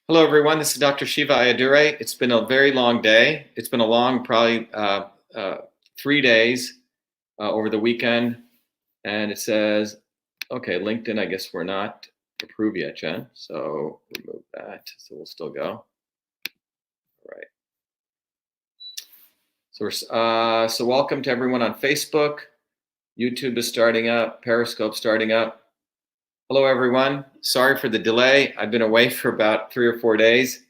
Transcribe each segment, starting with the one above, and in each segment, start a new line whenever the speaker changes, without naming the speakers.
Hello, everyone. This is Dr. Shiva Ayyadurai. It's been a very long day. It's been a long, probably 3 days over the weekend. And it says, okay, LinkedIn, I guess we're not approved yet, Jen. So remove that. So we'll still go. All right. So welcome to everyone on Facebook. YouTube is starting up. Periscope starting up. Hello, everyone. Sorry for the delay. I've been away for about 3 or 4 days.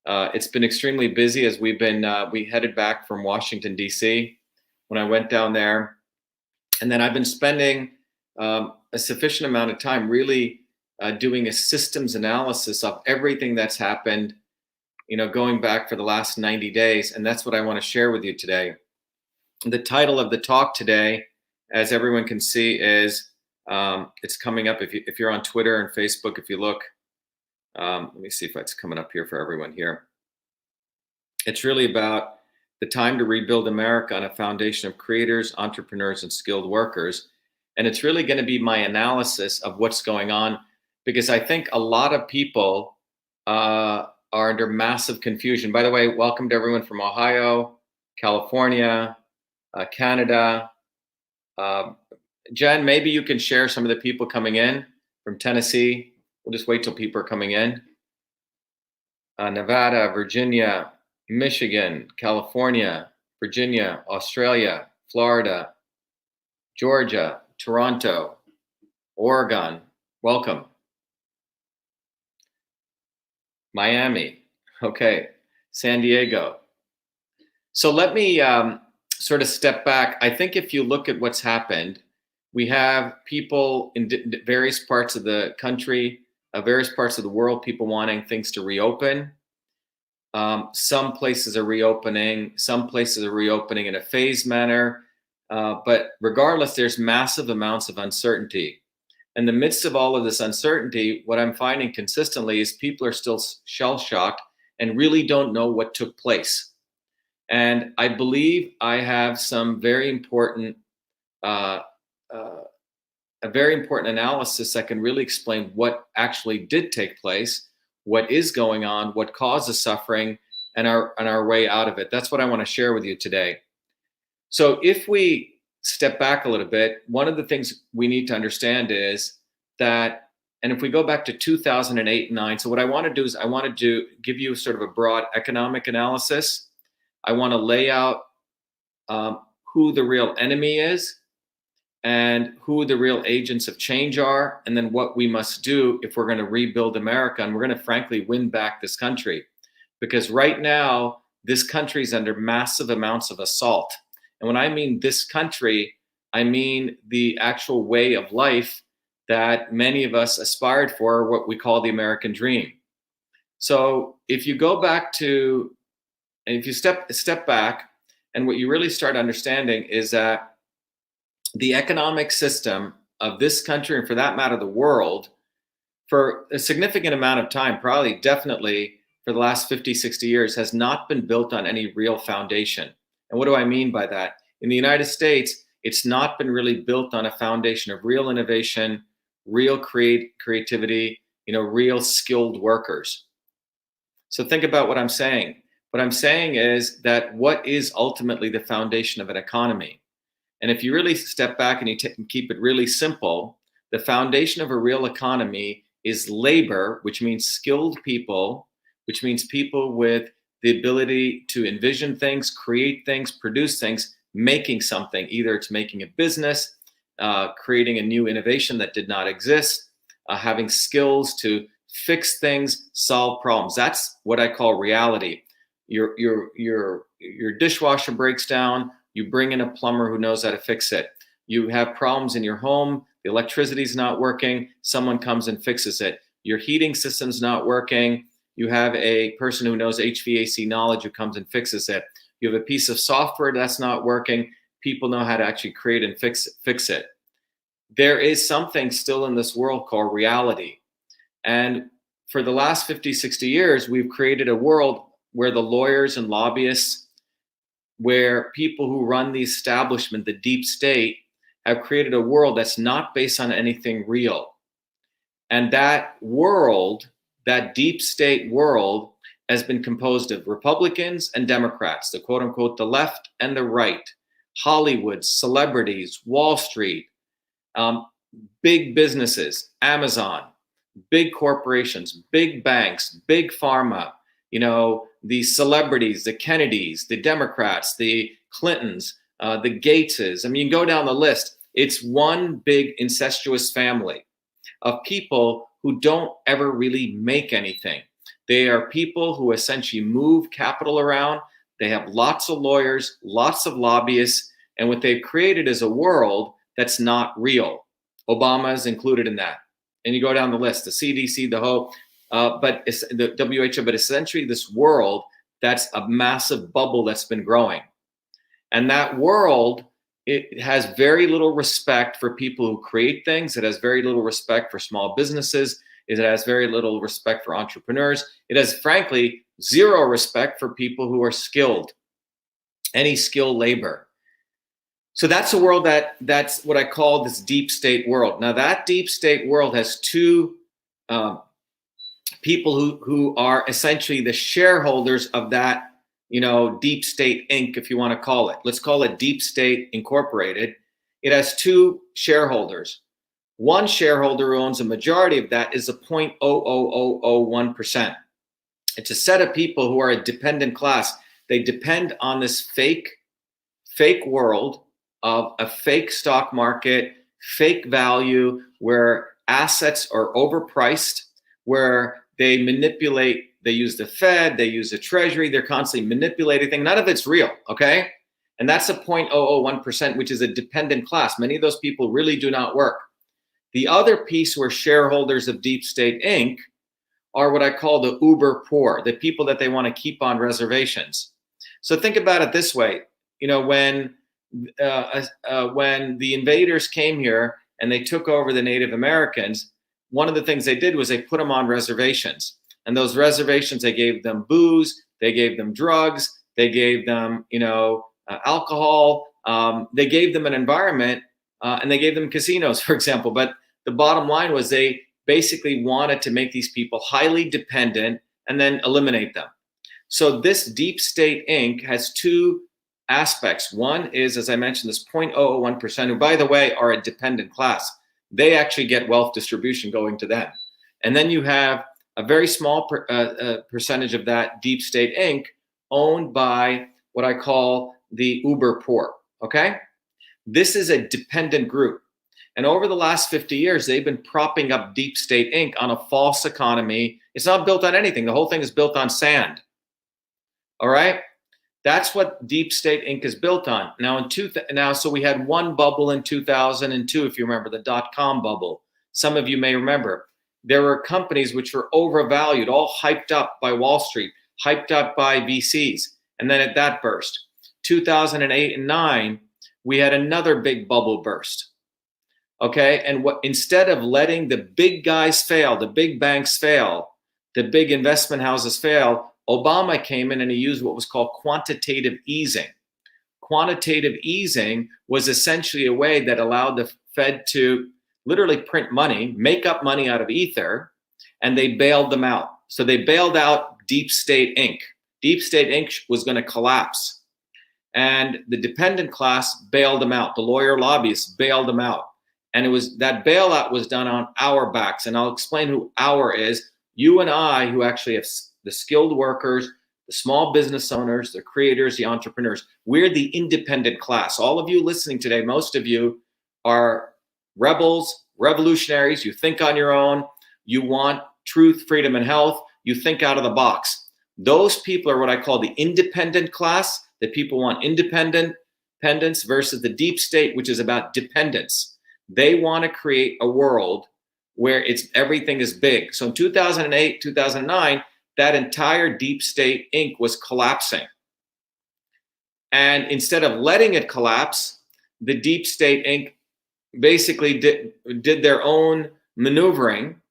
It's been extremely busy as we headed back from Washington, D.C. when I went down there. And then I've been spending a sufficient amount of time really doing a systems analysis of everything that's happened, going back for the last 90 days. And that's what I want to share with you today. The title of the talk today, as everyone can see, is it's coming up if you're on Twitter and Facebook. If you look, let me see if it's coming up here for everyone here. It's really about the time to rebuild America on a foundation of creators, entrepreneurs, and skilled workers. And it's really going to be my analysis of what's going on, because I think a lot of people are under massive confusion. By the way, welcome to everyone from Ohio, California, Canada. Jen, maybe you can share some of the people coming in from Tennessee. We'll just wait till people are coming in. Nevada, Virginia, Michigan, California, Virginia, Australia, Florida, Georgia, Toronto, Oregon. Welcome. Miami. Okay. San Diego. So let me sort of step back. I think if you look at what's happened, we have people in various parts of the country, various parts of the world, people wanting things to reopen. Some places are reopening. Some places are reopening in a phased manner. But regardless, there's massive amounts of uncertainty. In the midst of all of this uncertainty, what I'm finding consistently is people are still shell-shocked and really don't know what took place. And I believe I have some very important a very important analysis that can really explain what actually did take place, what is going on, what causes suffering, and our way out of it. That's what I want to share with you today. So if we step back a little bit, one of the things we need to understand is that, and if we go back to 2008 and 9, so what I want to do is I want to give you sort of a broad economic analysis. I want to lay out who the real enemy is, and who the real agents of change are, and then what we must do if we're going to rebuild America, and we're going to frankly win back this country. Because right now, this country is under massive amounts of assault. And when I mean this country, I mean the actual way of life that many of us aspired for, what we call the American dream. So if you go back to, and if you step back, and what you really start understanding is that the economic system of this country, and for that matter, the world, for a significant amount of time, probably definitely for the last 50, 60 years, has not been built on any real foundation. And what do I mean by that? In the United States, it's not been really built on a foundation of real innovation, real creativity, real skilled workers. So think about what I'm saying. What I'm saying is that what is ultimately the foundation of an economy? And if you really step back and you keep it really simple, the foundation of a real economy is labor, which means skilled people, which means people with the ability to envision things, create things, produce things, making something. Either it's making a business, creating a new innovation that did not exist, having skills to fix things, solve problems. That's what I call reality. Your dishwasher breaks down. You bring in a plumber who knows how to fix it. You have problems in your home. The electricity is not working. Someone comes and fixes it. Your heating system's not working. You have a person who knows HVAC knowledge who comes and fixes it. You have a piece of software that's not working. People know how to actually create and fix it. There is something still in this world called reality. And for the last 50, 60 years, we've created a world where the lawyers and lobbyists, where people who run the establishment, the deep state, have created a world that's not based on anything real. And that world that deep state world has been composed of Republicans and Democrats, the quote unquote, the left and the right, Hollywood, celebrities, Wall Street, um, big businesses, Amazon, big corporations, big banks, big pharma, the celebrities, the Kennedys, the Democrats, the Clintons, the Gateses. I mean, you go down the list. It's one big incestuous family of people who don't ever really make anything. They are people who essentially move capital around. They have lots of lawyers, lots of lobbyists, and what they've created is a world that's not real. Obama is included in that. And you go down the list, the CDC, the WHO, but it's the WHO, but essentially this world that's a massive bubble that's been growing. And that world, it has very little respect for people who create things. It has very little respect for small businesses. It has very little respect for entrepreneurs. It has, frankly, zero respect for people who are skilled, any skilled labor. So that's a world that's what I call this deep state world. Now, that deep state world has two people who are essentially the shareholders of that, Deep State Inc., if you want to call it. Let's call it Deep State Incorporated. It has two shareholders. One shareholder who owns a majority of that is a 0.00001%. It's a set of people who are a dependent class. They depend on this fake world of a fake stock market, fake value, where assets are overpriced, where they manipulate. They use the Fed, they use the Treasury, they're constantly manipulating things. None of it's real, okay? And that's a 0.001%, which is a dependent class. Many of those people really do not work. The other piece who are shareholders of Deep State Inc. are what I call the uber poor, the people that they want to keep on reservations. So think about it this way. When the invaders came here and they took over the Native Americans, one of the things they did was they put them on reservations. And those reservations, they gave them booze, they gave them drugs, they gave them, alcohol, they gave them an environment, and they gave them casinos, for example. But the bottom line was they basically wanted to make these people highly dependent and then eliminate them. So this Deep State Inc. has two aspects. One is, as I mentioned, this 0.001%, who, by the way, are a dependent class. They actually get wealth distribution going to them. And then you have a very small percentage of that Deep State Inc. owned by what I call the uber poor, okay? This is a dependent group. And over the last 50 years, they've been propping up Deep State Inc. on a false economy. It's not built on anything. The whole thing is built on sand, all right? That's what Deep State Inc. is built on. So we had one bubble in 2002, if you remember, the dot-com bubble. Some of you may remember. There were companies which were overvalued, all hyped up by Wall Street, hyped up by VCs, and then that burst. 2008 and 9, we had another big bubble burst. Okay, and instead of letting the big guys fail, the big banks fail, the big investment houses fail, Obama came in and he used what was called quantitative easing. Quantitative easing was essentially a way that allowed the Fed to literally print money, make up money out of ether, and they bailed them out. So they bailed out Deep State Inc. Deep State Inc. was going to collapse. And the dependent class bailed them out. The lawyer lobbyists bailed them out. And that bailout was done on our backs. And I'll explain who our is. You and I, who actually have the skilled workers, the small business owners, the creators, the entrepreneurs. We're the independent class. All of you listening today, most of you are rebels, revolutionaries. You think on your own. You want truth, freedom, and health. You think out of the box. Those people are what I call the independent class, that people want independence versus the deep state, which is about dependence. They want to create a world where everything is big. So in 2008, 2009, that entire Deep State Inc. was collapsing. And instead of letting it collapse, the Deep State Inc. basically did their own maneuvering,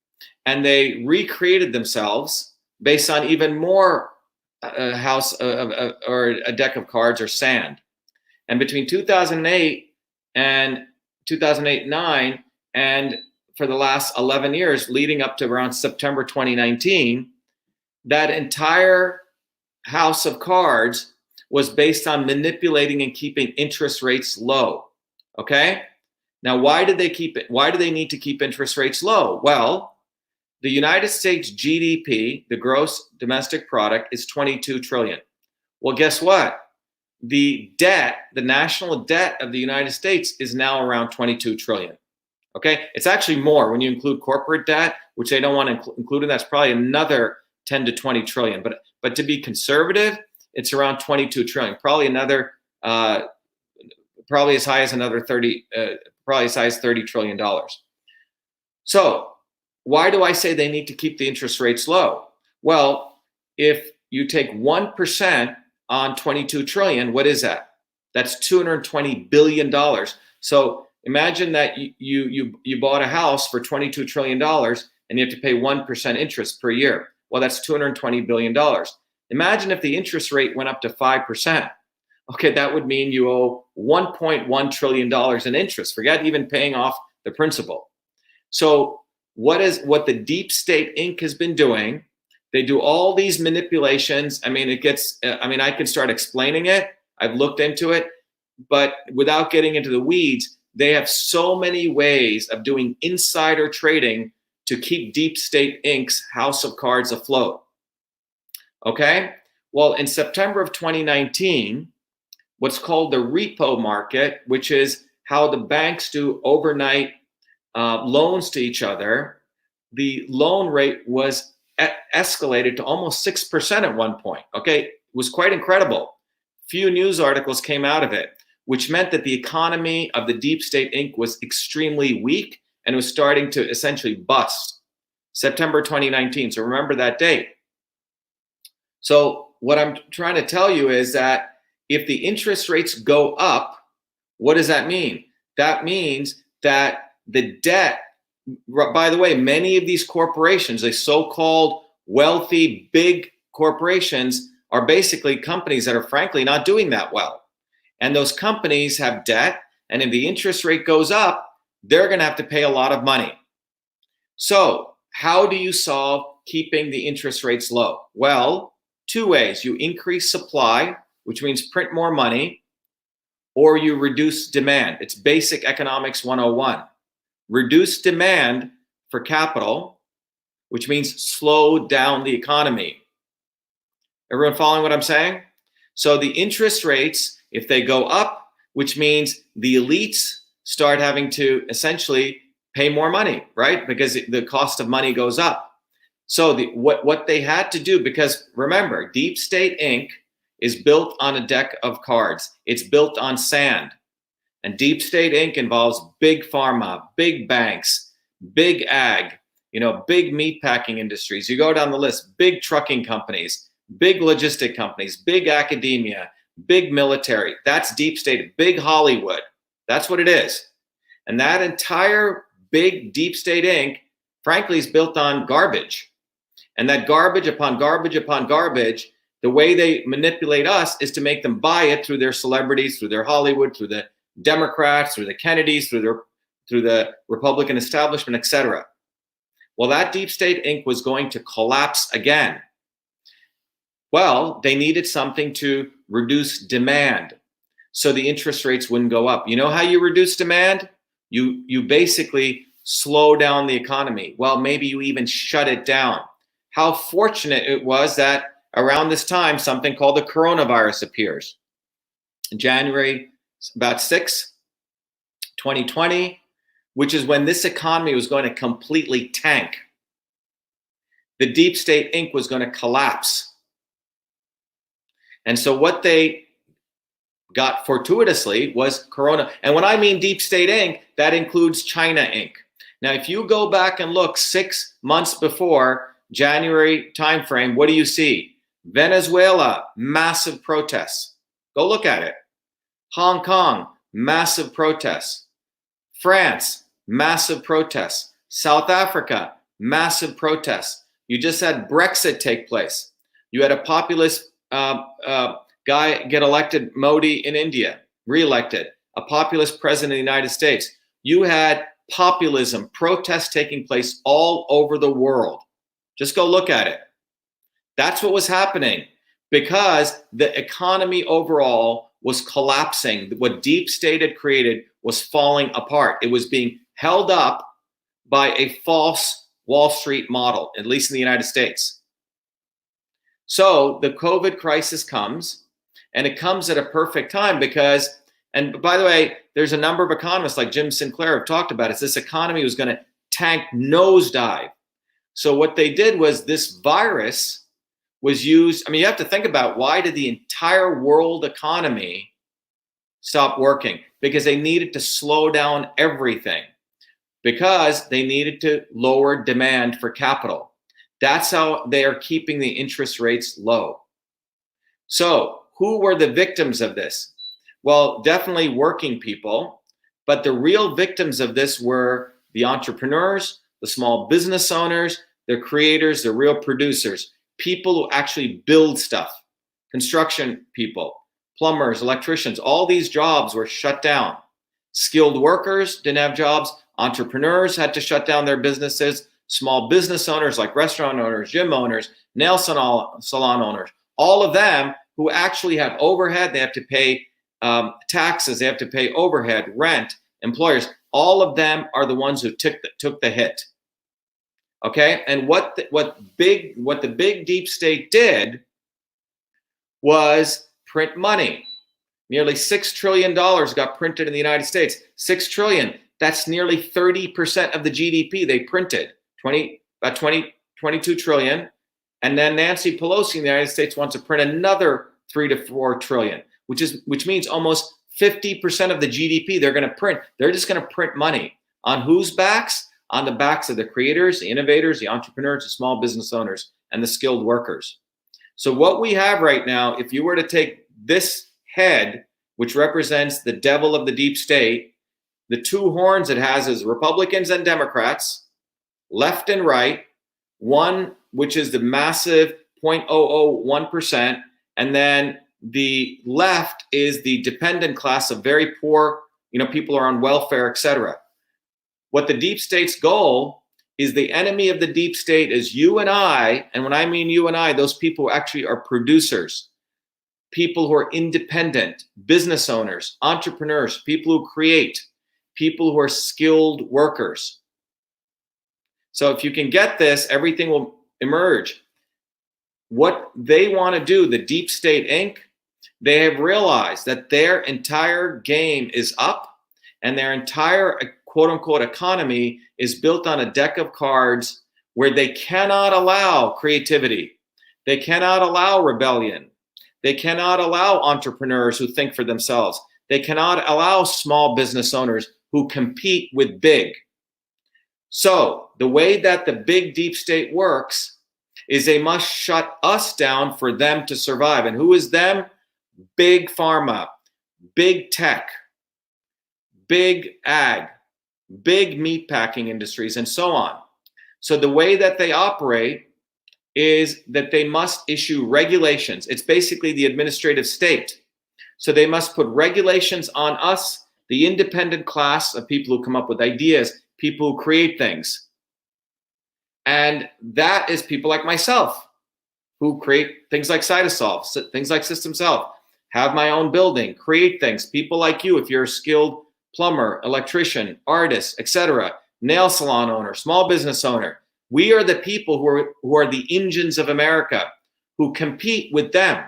and they recreated themselves based on even more house or a deck of cards or sand. And between 2008 and 2008-9 and for the last 11 years, leading up to around September 2019, that entire house of cards was based on manipulating and keeping interest rates low. Okay? Now, why did they keep it? Why do they need to keep interest rates low? Well, the United States GDP, the gross domestic product, is 22 trillion. Well, guess what? The debt, the national debt of the United States is now around 22 trillion. Okay? It's actually more when you include corporate debt, which they don't want to include in. That's probably another 10 to 20 trillion. But to be conservative, it's around 22 trillion. Probably another, probably as high as another 30, probably as high as $30 trillion. So why do I say they need to keep the interest rates low? Well, if you take 1% on 22 trillion, what is that? That's $220 billion. So imagine that you bought a house for $22 trillion and you have to pay 1% interest per year. Well, that's $220 billion. Imagine if the interest rate went up to 5%. Okay, that would mean you owe $1.1 trillion in interest. Forget even paying off the principal. So what the Deep State Inc. has been doing, they do all these manipulations. I mean, I can start explaining it. I've looked into it, but without getting into the weeds, they have so many ways of doing insider trading to keep Deep State Inc.'s house of cards afloat. Okay? Well, in September of 2019, what's called the repo market, which is how the banks do overnight loans to each other, the loan rate was escalated to almost 6% at one point. Okay? It was quite incredible. Few news articles came out of it, which meant that the economy of the Deep State Inc. was extremely weak and was starting to essentially bust. September 2019. So remember that date. So what I'm trying to tell you is that if the interest rates go up, what does that mean? That means that the debt, by the way, many of these corporations, the so-called wealthy big corporations, are basically companies that are frankly not doing that well. And those companies have debt, and if the interest rate goes up, they're going to have to pay a lot of money. So how do you solve keeping the interest rates low? Well, two ways. You increase supply, which means print more money, or you reduce demand. It's basic economics 101. Reduce demand for capital, which means slow down the economy. Everyone following what I'm saying? So the interest rates, if they go up, which means the elites start having to essentially pay more money, right? Because the cost of money goes up. So what they had to do, because remember, Deep State Inc. is built on a deck of cards. It's built on sand. And Deep State Inc. involves big pharma, big banks, big ag, big meat packing industries. You go down the list, big trucking companies, big logistic companies, big academia, big military. That's Deep State, big Hollywood. That's what it is. And that entire big Deep State Inc., frankly, is built on garbage. And that garbage upon garbage upon garbage, the way they manipulate us is to make them buy it through their celebrities, through their Hollywood, through the Democrats, through the Kennedys, through the Republican establishment, etc. Well, that Deep State Inc. was going to collapse again. Well, they needed something to reduce demand so the interest rates wouldn't go up. You know how you reduce demand? You basically slow down the economy. Well, maybe you even shut it down. How fortunate it was that around this time, something called the coronavirus appears. In January, about 6, 2020, which is when this economy was going to completely tank. The Deep State Inc. was going to collapse. And so what they got fortuitously was Corona. And when I mean Deep State Inc., that includes China Inc. Now, if you go back and look 6 months before January timeframe, what do you see? Venezuela, massive protests. Go look at it. Hong Kong, massive protests. France, massive protests. South Africa, massive protests. You just had Brexit take place. You had a populist guy get elected, Modi in India, re-elected, a populist president of the United States. You had populism, protests taking place all over the world. Just go look at it. That's what was happening because the economy overall was collapsing. What deep state had created was falling apart. It was being held up by a false Wall Street model, at least in the United States. So the COVID crisis comes, and it comes at a perfect time because, and by the way, there's a number of economists like Jim Sinclair have talked about it. This economy was going to tank nosedive. So what they did was this virus was used. I mean, you have to think about, why did the entire world economy stop working? Because they needed to slow down everything, because they needed to lower demand for capital. That's how they are keeping the interest rates low. So who were the victims of this? Well, definitely working people, but the real victims of this were the entrepreneurs, the small business owners, the creators, the real producers, people who actually build stuff, construction people, plumbers, electricians. All these jobs were shut down. Skilled workers didn't have jobs. Entrepreneurs had to shut down their businesses. Small business owners like restaurant owners, gym owners, nail salon owners, all of them who actually have overhead, they have to pay taxes, they have to pay overhead, rent, employers. All of them are the ones who took the hit. Okay, and what the big deep state did was print money. Nearly $6 trillion got printed in the United States. $6 trillion. That's nearly 30% of the GDP they printed. 22 trillion. And then Nancy Pelosi in the United States wants to print another 3 to 4 trillion, which means almost 50% of the GDP they're going to print. They're just going to print money. On whose backs? On the backs of the creators, the innovators, the entrepreneurs, the small business owners, and the skilled workers. So what we have right now, if you were to take this head, which represents the devil of the deep state, the two horns it has is Republicans and Democrats, left and right, one which is the massive 0.001%, and then the left is the dependent class of very poor, people who are on welfare, etc. What the deep state's goal is, the enemy of the deep state is you and I, and when I mean you and I, those people who actually are producers, people who are independent, business owners, entrepreneurs, people who create, people who are skilled workers. So if you can get this, everything will emerge. What they want to do, the Deep State Inc., they have realized that their entire game is up, and their entire quote unquote economy is built on a deck of cards where they cannot allow creativity. They cannot allow rebellion. They cannot allow entrepreneurs who think for themselves. They cannot allow small business owners who compete with big. So the way that the big deep state works is they must shut us down for them to survive. And who is them? Big pharma, big tech, big ag, big meat packing industries, and so on. So the way that they operate is that they must issue regulations. It's basically the administrative state. So they must put regulations on us, the independent class of people who come up with ideas, people who create things. And that is people like myself who create things like Cytosolve, things like Systems Health, have my own building, create things. People like you, if you're a skilled plumber, electrician, artist, etc., nail salon owner, small business owner. We are the people who are the engines of America, who compete with them.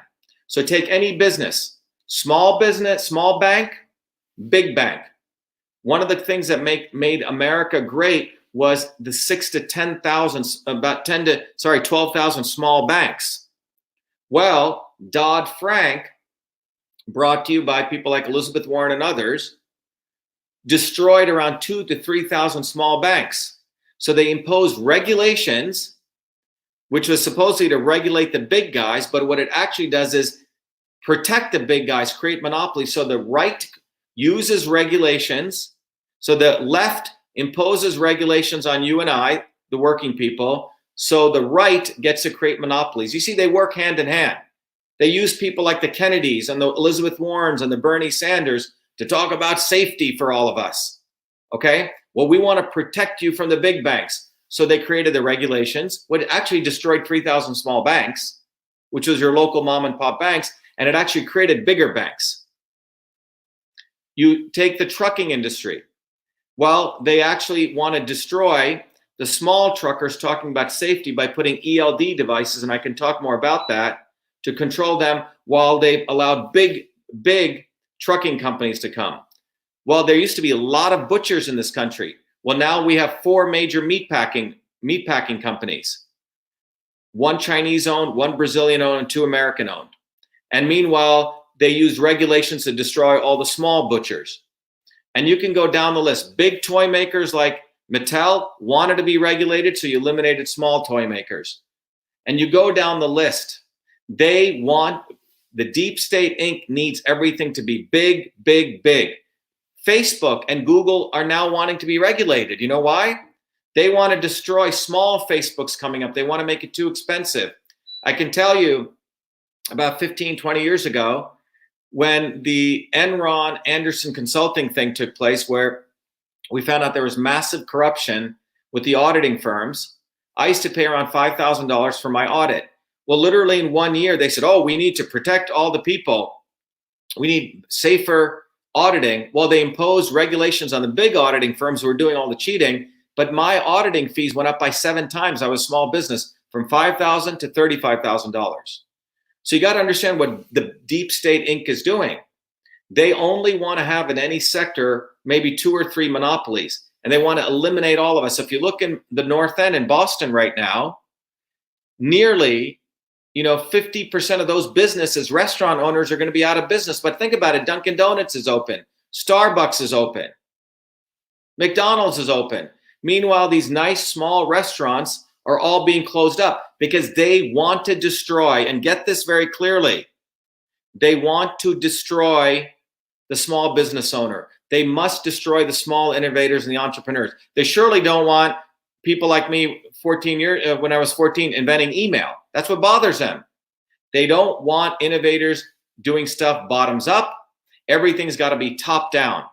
So take any business, small bank, big bank. One of the things that made America great was the 12,000 small banks. Well, Dodd-Frank, brought to you by people like Elizabeth Warren and others, destroyed around 2,000 to 3,000 small banks. So they imposed regulations, which was supposedly to regulate the big guys, but what it actually does is protect the big guys, create monopolies. So the right uses regulations. So the left imposes regulations on you and I, the working people. So the right gets to create monopolies. You see, they work hand in hand. They use people like the Kennedys and the Elizabeth Warrens and the Bernie Sanders to talk about safety for all of us. Okay? Well, we want to protect you from the big banks. So they created the regulations, which actually destroyed 3,000 small banks, which was your local mom and pop banks, and it actually created bigger banks. You take the trucking industry. Well, they actually want to destroy the small truckers, talking about safety, by putting ELD devices, and I can talk more about that, to control them, while they allowed big trucking companies to come. Well, there used to be a lot of butchers in this country. Well, now we have 4 major meatpacking companies. 1 Chinese owned, 1 Brazilian owned, and 2 American owned. And meanwhile, they use regulations to destroy all the small butchers. And you can go down the list. Big toy makers like Mattel wanted to be regulated, so you eliminated small toy makers. And you go down the list. They want, the Deep State Inc. needs everything to be big, big, big. Facebook and Google are now wanting to be regulated. You know why? They want to destroy small Facebooks coming up. They want to make it too expensive. I can tell you, about 15, 20 years ago, when the Enron Anderson consulting thing took place, where we found out there was massive corruption with the auditing firms, I used to pay around $5,000 for my audit. Well, literally in 1 year, they said, oh, we need to protect all the people. We need safer auditing. Well, they imposed regulations on the big auditing firms who were doing all the cheating, but my auditing fees went up by 7 times. I was a small business, from $5,000 to $35,000. So you got to understand what the Deep State Inc. is doing. They only want to have in any sector maybe 2 or 3 monopolies, and they want to eliminate all of us. If you look in the North End in Boston right now, nearly 50% of those businesses, restaurant owners, are going to be out of business. But think about it. Dunkin' Donuts is open. Starbucks is open. McDonald's is open. Meanwhile, these nice small restaurants are all being closed up because they want to destroy, and get this very clearly, they want to destroy the small business owner. They must destroy the small innovators and the entrepreneurs. They surely don't want people like me 14 years when I was 14 inventing email. That's what bothers them. They don't want innovators doing stuff bottoms up. Everything's got to be top down,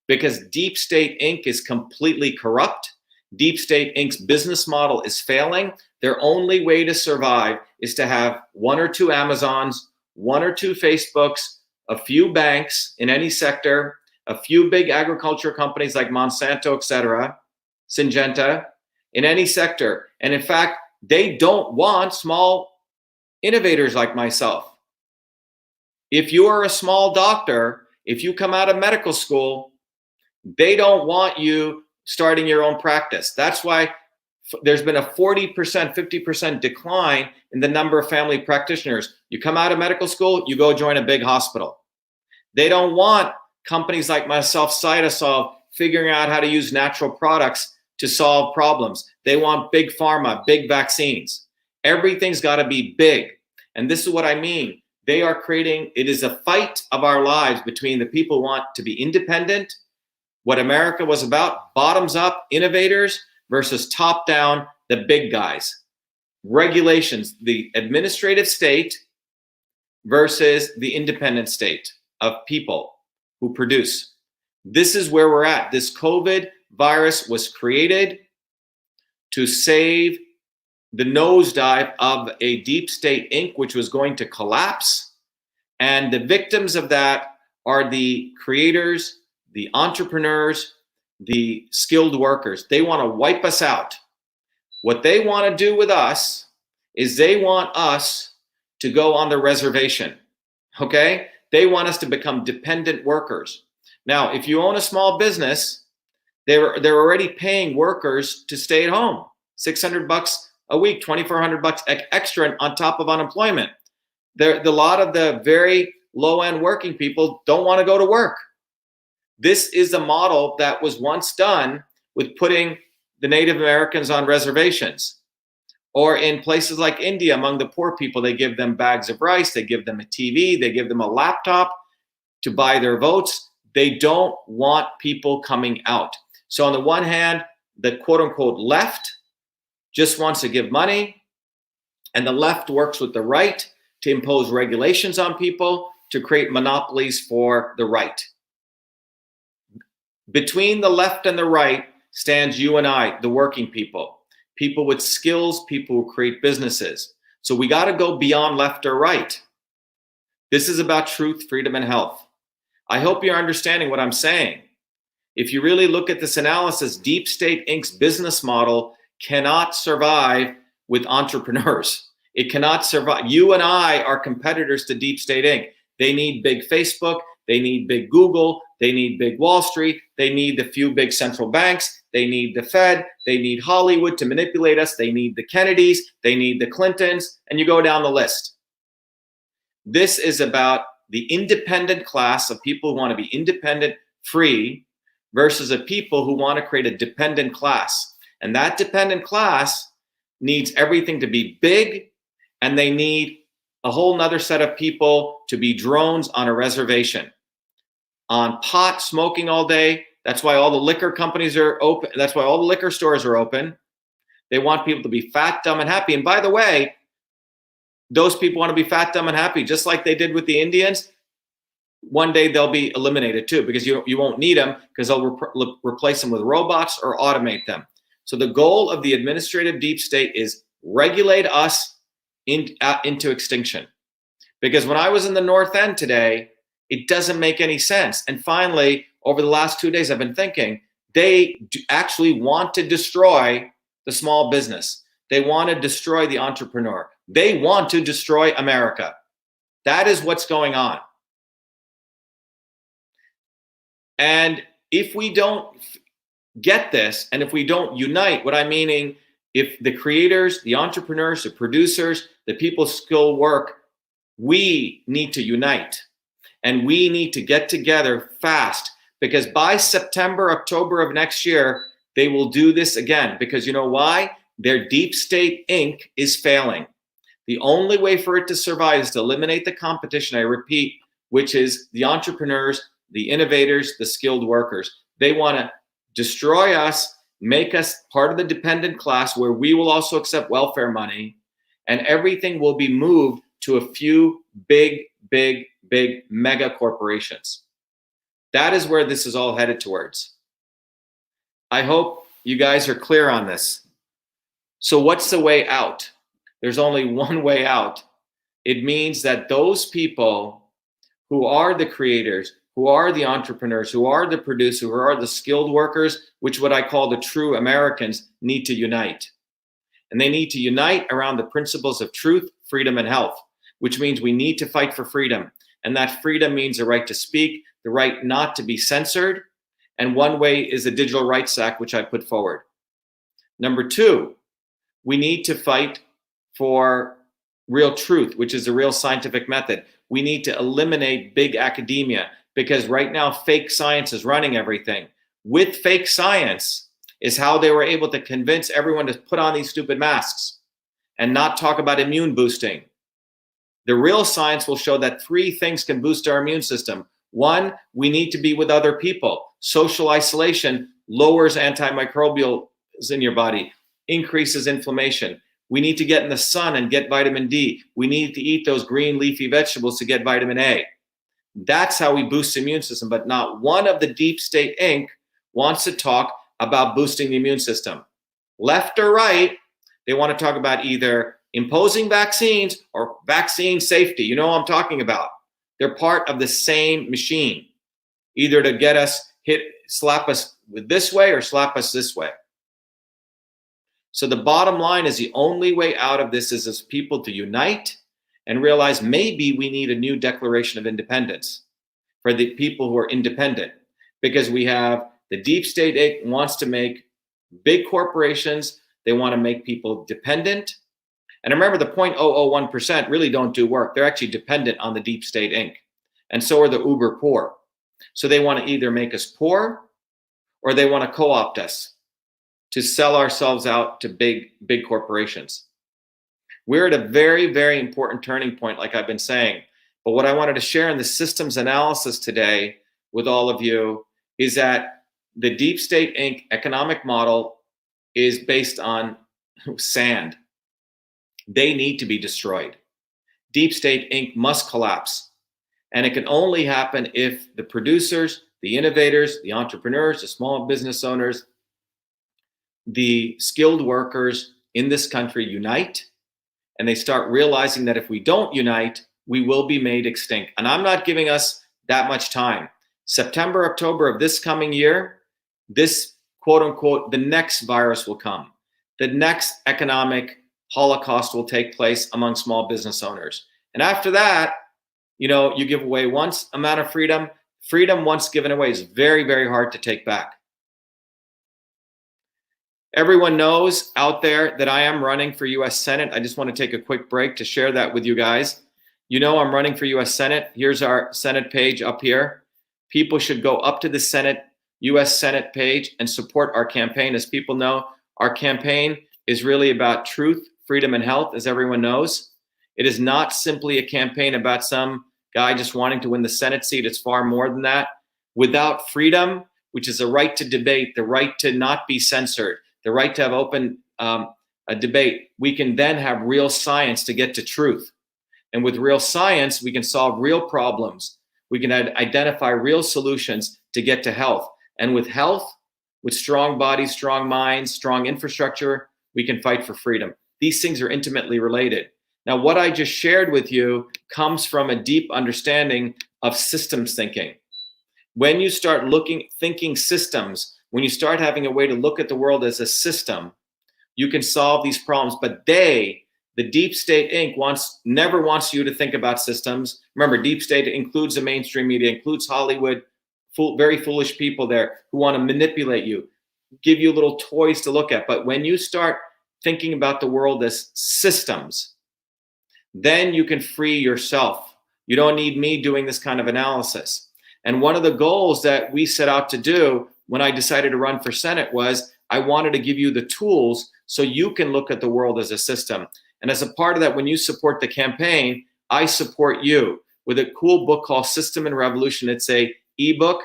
because Deep State Inc. is completely corrupt. Deep State Inc.'s business model is failing. Their only way to survive is to have 1 or 2 Amazons, 1 or 2 Facebooks, a few banks in any sector, a few big agriculture companies like Monsanto, etc., Syngenta, in any sector. And in fact, they don't want small innovators like myself. If you are a small doctor, if you come out of medical school, they don't want you starting your own practice. That's why there's been a 40%, 50% decline in the number of family practitioners. You come out of medical school, you go join a big hospital. They don't want companies like myself, Cytosolve, figuring out how to use natural products to solve problems. They want big pharma, big vaccines. Everything's got to be big. And this is what I mean. They are creating, it is a fight of our lives between the people who want to be independent, what America was about, bottoms up innovators, versus top down, the big guys. Regulations, the administrative state versus the independent state of people who produce. This is where we're at. This COVID virus was created to save the nosedive of a Deep State Inc., which was going to collapse. And the victims of that are the creators, the entrepreneurs, the skilled workers. They want to wipe us out. What they want to do with us is they want us to go on the reservation. Okay? They want us to become dependent workers. Now, if you own a small business, they're already paying workers to stay at home. $600 a week, $2,400 extra on top of unemployment. A lot of the very low-end working people don't want to go to work. This is a model that was once done with putting the Native Americans on reservations. Or in places like India, among the poor people, they give them bags of rice, they give them a TV, they give them a laptop to buy their votes. They don't want people coming out. So on the one hand, the quote unquote left just wants to give money, and the left works with the right to impose regulations on people, to create monopolies for the right. Between the left and the right stands you and I, the working people, people with skills, people who create businesses. So we got to go beyond left or right. This is about truth, freedom, and health. I hope you're understanding what I'm saying. If you really look at this analysis, Deep State Inc.'s business model cannot survive with entrepreneurs. It cannot survive. You and I are competitors to Deep State Inc. They need big Facebook. They need big Google. They need big Wall Street. They need the few big central banks. They need the Fed. They need Hollywood to manipulate us. They need the Kennedys. They need the Clintons. And you go down the list. This is about the independent class of people who want to be independent, free, versus a people who want to create a dependent class. And that dependent class needs everything to be big, and they need a whole nother set of people to be drones on a reservation. On pot, smoking all day. That's why all the liquor companies are open. That's why all the liquor stores are open. They want people to be fat, dumb, and happy. And by the way, those people want to be fat, dumb, and happy, just like they did with the Indians. One day they'll be eliminated too, because you won't need them, because they'll replace them with robots or automate them. So the goal of the administrative deep state is regulate us into extinction. Because when I was in the North End today, it doesn't make any sense. And finally, over the last 2 days, I've been thinking, they actually want to destroy the small business. They want to destroy the entrepreneur. They want to destroy America. That is what's going on. And if we don't get this, and if we don't unite, what I'm meaning, if the creators, the entrepreneurs, the producers, the people skill work, we need to unite. And we need to get together fast, because by September, October of next year, they will do this again. Because you know why? Their Deep State Inc. is failing. The only way for it to survive is to eliminate the competition, I repeat, which is the entrepreneurs, the innovators, the skilled workers. They want to destroy us, make us part of the dependent class where we will also accept welfare money, and everything will be moved to a few big mega corporations. That is where this is all headed towards. I hope you guys are clear on this. So what's the way out? There's only one way out. It means that those people who are the creators, who are the entrepreneurs, who are the producers, who are the skilled workers, which what I call the true Americans, need to unite. And they need to unite around the principles of truth, freedom, and health, which means we need to fight for freedom. And that freedom means the right to speak, the right not to be censored. And one way is the Digital Rights Act, which I put forward. Number two, we need to fight for real truth, which is the real scientific method. We need to eliminate big academia, because right now fake science is running everything. With fake science is how they were able to convince everyone to put on these stupid masks and not talk about immune boosting. The real science will show that 3 things can boost our immune system. 1, we need to be with other people. Social isolation lowers antimicrobials in your body, increases inflammation. We need to get in the sun and get vitamin D. We need to eat those green leafy vegetables to get vitamin A. That's how we boost the immune system. But not one of the Deep State Inc. wants to talk about boosting the immune system. Left or right, they want to talk about either imposing vaccines or vaccine safety. You know what I'm talking about. They're part of the same machine, either to get us slap us with this way or slap us this way. So the bottom line is the only way out of this is as people to unite and realize maybe we need a new Declaration of Independence for the people who are independent, because we have the Deep State Inc. wants to make big corporations. They want to make people dependent. And remember, the 0.001% really don't do work. They're actually dependent on the Deep State Inc. And so are the uber poor. So they want to either make us poor or they want to co-opt us to sell ourselves out to big corporations. We're at a very important turning point, like I've been saying. But what I wanted to share in the systems analysis today with all of you is that the Deep State Inc. economic model is based on sand. They need to be destroyed. Deep State Inc. must collapse. And it can only happen if the producers, the innovators, the entrepreneurs, the small business owners, the skilled workers in this country unite, and they start realizing that if we don't unite, we will be made extinct. And I'm not giving us that much time. September, October of this coming year, this quote unquote, the next virus will come. The next economic holocaust will take place among small business owners. And after that, you give away once amount of freedom. Freedom once given away is very, very hard to take back. Everyone knows out there that I am running for US Senate. I just want to take a quick break to share that with you guys. I'm running for US Senate. Here's our Senate page up here. People should go up to the US Senate page and support our campaign. As people know, our campaign is really about truth, freedom, and health, as everyone knows. It is not simply a campaign about some guy just wanting to win the Senate seat. It's far more than that. Without freedom, which is the right to debate, the right to not be censored, the right to have open a debate, we can then have real science to get to truth. And with real science, we can solve real problems. We can identify real solutions to get to health. And with health, with strong bodies, strong minds, strong infrastructure, we can fight for freedom. These things are intimately related. Now, what I just shared with you comes from a deep understanding of systems thinking. When you start thinking systems, when you start having a way to look at the world as a system, you can solve these problems. But the Deep State Inc. never wants you to think about systems. Remember, Deep State includes the mainstream media, includes Hollywood, very foolish people there who want to manipulate you, give you little toys to look at. But when you start thinking about the world as systems, then you can free yourself. You don't need me doing this kind of analysis. And one of the goals that we set out to do when I decided to run for Senate was I wanted to give you the tools so you can look at the world as a system. And as a part of that, when you support the campaign, I support you with a cool book called System and Revolution. It's a ebook.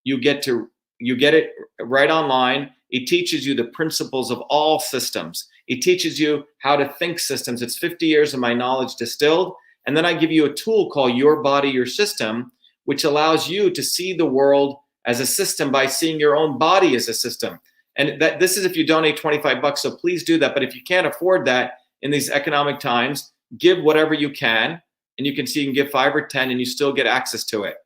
You get it right online. It teaches you the principles of all systems. It teaches you how to think systems. It's 50 years of my knowledge distilled. And then I give you a tool called Your Body, Your System, which allows you to see the world as a system by seeing your own body as a system. And this is if you donate $25, so please do that. But if you can't afford that in these economic times, give whatever you can. And you can see you can give 5 or 10 and you still get access to it.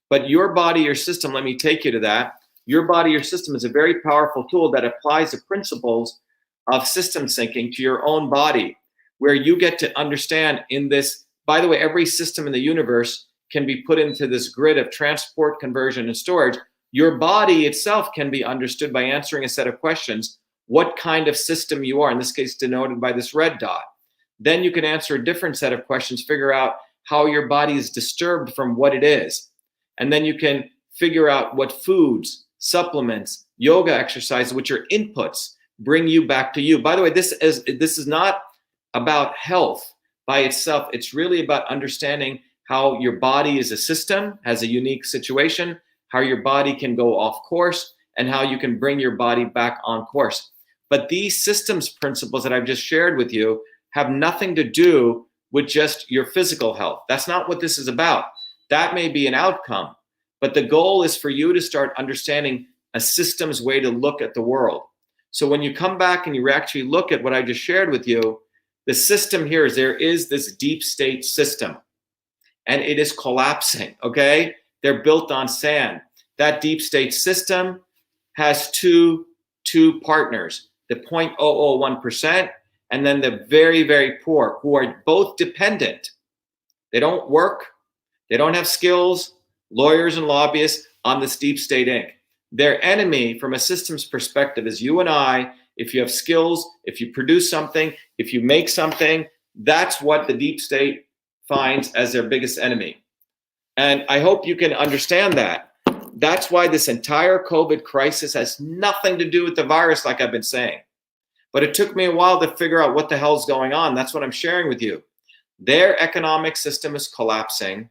But Your Body, Your System, let me take you to that. Your Body, Your System is a very powerful tool that applies the principles of system thinking to your own body, where you get to understand in this. By the way, every system in the universe can be put into this grid of transport, conversion, and storage. Your body itself can be understood by answering a set of questions, what kind of system you are, in this case denoted by this red dot. Then you can answer a different set of questions, figure out how your body is disturbed from what it is. And then you can figure out what foods, supplements, yoga exercises, which are inputs, bring you back to you. By the way, this is not about health by itself. It's really about understanding how your body is a system, has a unique situation, how your body can go off course, and how you can bring your body back on course. But these systems principles that I've just shared with you have nothing to do with just your physical health. That's not what this is about. That may be an outcome, but the goal is for you to start understanding a systems way to look at the world. So when you come back and you actually look at what I just shared with you, the system here is there is this deep state system, and it is collapsing, okay? They're built on sand. That deep state system has two partners, the 0.001%, and then the very, very poor, who are both dependent. They don't work, they don't have skills, lawyers and lobbyists on this deep state Inc. Their enemy from a systems perspective is you and I. If you have skills, if you produce something, if you make something, that's what the deep state finds as their biggest enemy. And I hope you can understand that. That's why this entire COVID crisis has nothing to do with the virus, like I've been saying. But it took me a while to figure out what the hell's going on. That's what I'm sharing with you. Their economic system is collapsing.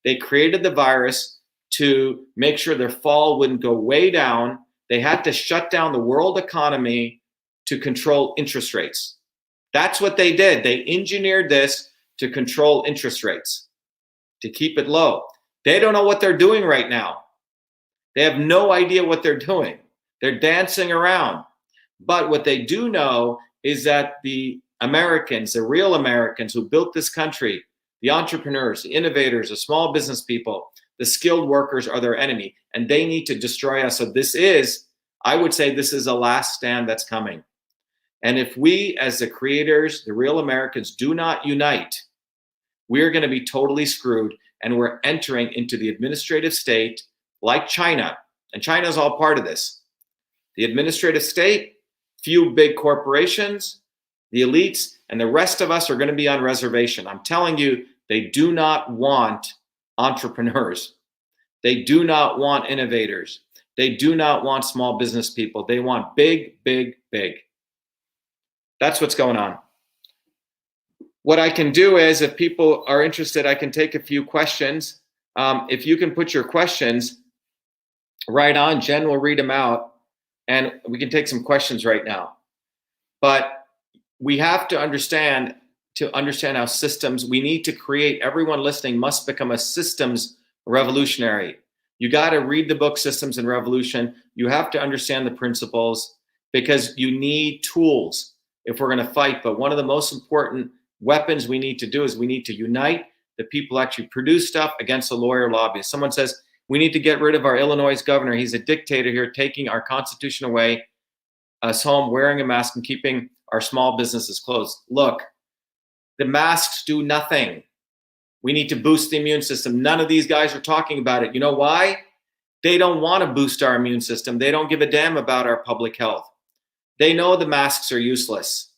They created the virus to make sure their fall wouldn't go way down. They had to shut down the world economy to control interest rates. That's what they did. They engineered this to control interest rates, to keep it low. They don't know what they're doing right now. They have no idea what they're doing. They're dancing around. But what they do know is that the Americans, the real Americans who built this country, the entrepreneurs, the innovators, the small business people, the skilled workers are their enemy, and they need to destroy us. So this is, I would say, this is a last stand that's coming. And if we, as the creators, the real Americans, do not unite, we're going to be totally screwed. And we're entering into the administrative state like China. And China is all part of this. The administrative state, few big corporations, the elites, and the rest of us are going to be on reservation. I'm telling you, they do not want entrepreneurs. They do not want innovators. They do not want small business people. They want big, big, big. That's what's going on. What I can do is, if people are interested, I can take a few questions. If you can put your questions right on, Jen will read them out, and we can take some questions right now. But we have to understand how systems, we need to create, everyone listening must become a systems revolutionary. You got to read the book Systems and Revolution. You have to understand the principles, because you need tools if we're going to fight. But one of the most important weapons we need to do is we need to unite the people who actually produce stuff against the lawyer lobbyists. Someone says, we need to get rid of our Illinois governor. He's a dictator here, taking our Constitution away, us home, wearing a mask, and keeping our small businesses closed. Look, the masks do nothing. We need to boost the immune system. None of these guys are talking about it. You know why? They don't want to boost our immune system. They don't give a damn about our public health. They know the masks are useless.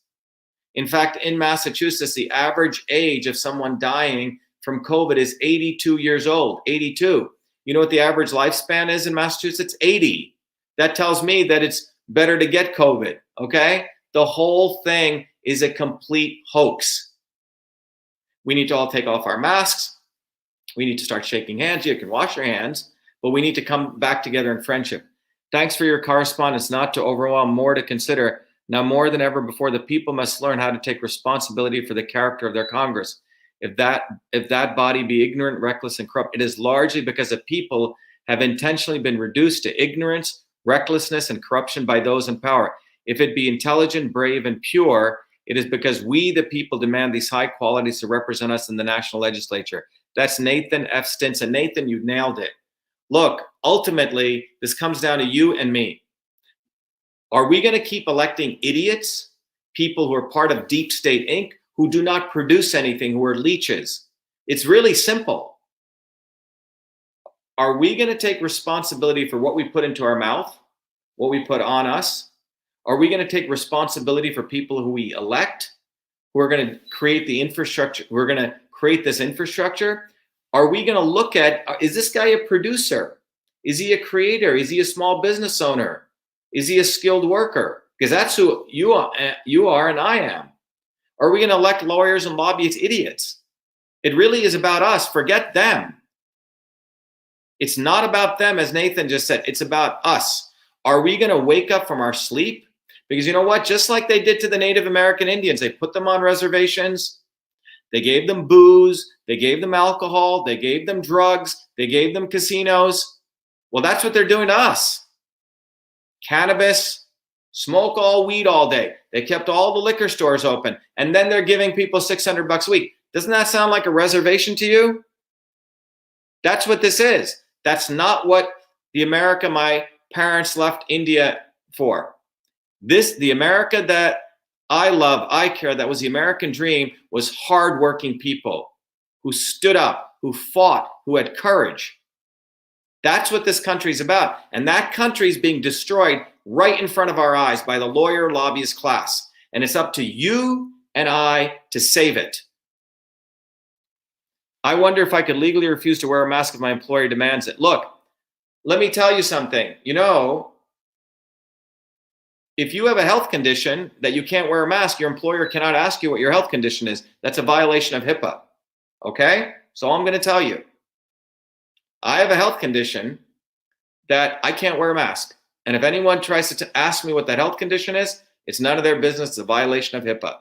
In fact, in Massachusetts, the average age of someone dying from COVID is 82 years old, 82. You know what the average lifespan is in Massachusetts? 80. That tells me that it's better to get COVID, okay? The whole thing is a complete hoax. We need to all take off our masks. We need to start shaking hands. You can wash your hands, but we need to come back together in friendship. Thanks for your correspondence. Not to overwhelm, more to consider. Now more than ever before, the people must learn how to take responsibility for the character of their Congress. If that body be ignorant, reckless, and corrupt, it is largely because the people have intentionally been reduced to ignorance, recklessness, and corruption by those in power. If it be intelligent, brave, and pure, it is because we, the people, demand these high qualities to represent us in the national legislature. That's Nathan F. Stinson. Nathan, you nailed it. Look, ultimately, this comes down to you and me. Are we going to keep electing idiots, people who are part of Deep State Inc., who do not produce anything, who are leeches? It's really simple. Are we going to take responsibility for what we put into our mouth, what we put on us? Are we going to take responsibility for people who we elect, who are going to create the infrastructure? We're going to create this infrastructure. Are we going to look at, is this guy a producer? Is he a creator? Is he a small business owner? Is he a skilled worker? Because that's who you are and I am. Are we going to elect lawyers and lobbyists idiots? It really is about us. Forget them. It's not about them, as Nathan just said. It's about us. Are we going to wake up from our sleep? Because you know what? Just like they did to the Native American Indians, they put them on reservations. They gave them booze. They gave them alcohol. They gave them drugs. They gave them casinos. Well, that's what they're doing to us. Cannabis, smoke all weed all day. They kept all the liquor stores open, and then they're giving people $600 a week. Doesn't that sound like a reservation to you? That's what this is. That's not what the America my parents left India for. The America that I love, I care, that was the American dream, was hardworking people who stood up, who fought, who had courage. That's what this country is about. And that country is being destroyed right in front of our eyes by the lawyer lobbyist class. And it's up to you and I to save it. I wonder if I could legally refuse to wear a mask if my employer demands it. Look, let me tell you something. You know, if you have a health condition that you can't wear a mask, your employer cannot ask you what your health condition is. That's a violation of HIPAA. Okay? So I'm going to tell you. I have a health condition that I can't wear a mask. And if anyone tries to ask me what that health condition is, it's none of their business. It's a violation of HIPAA.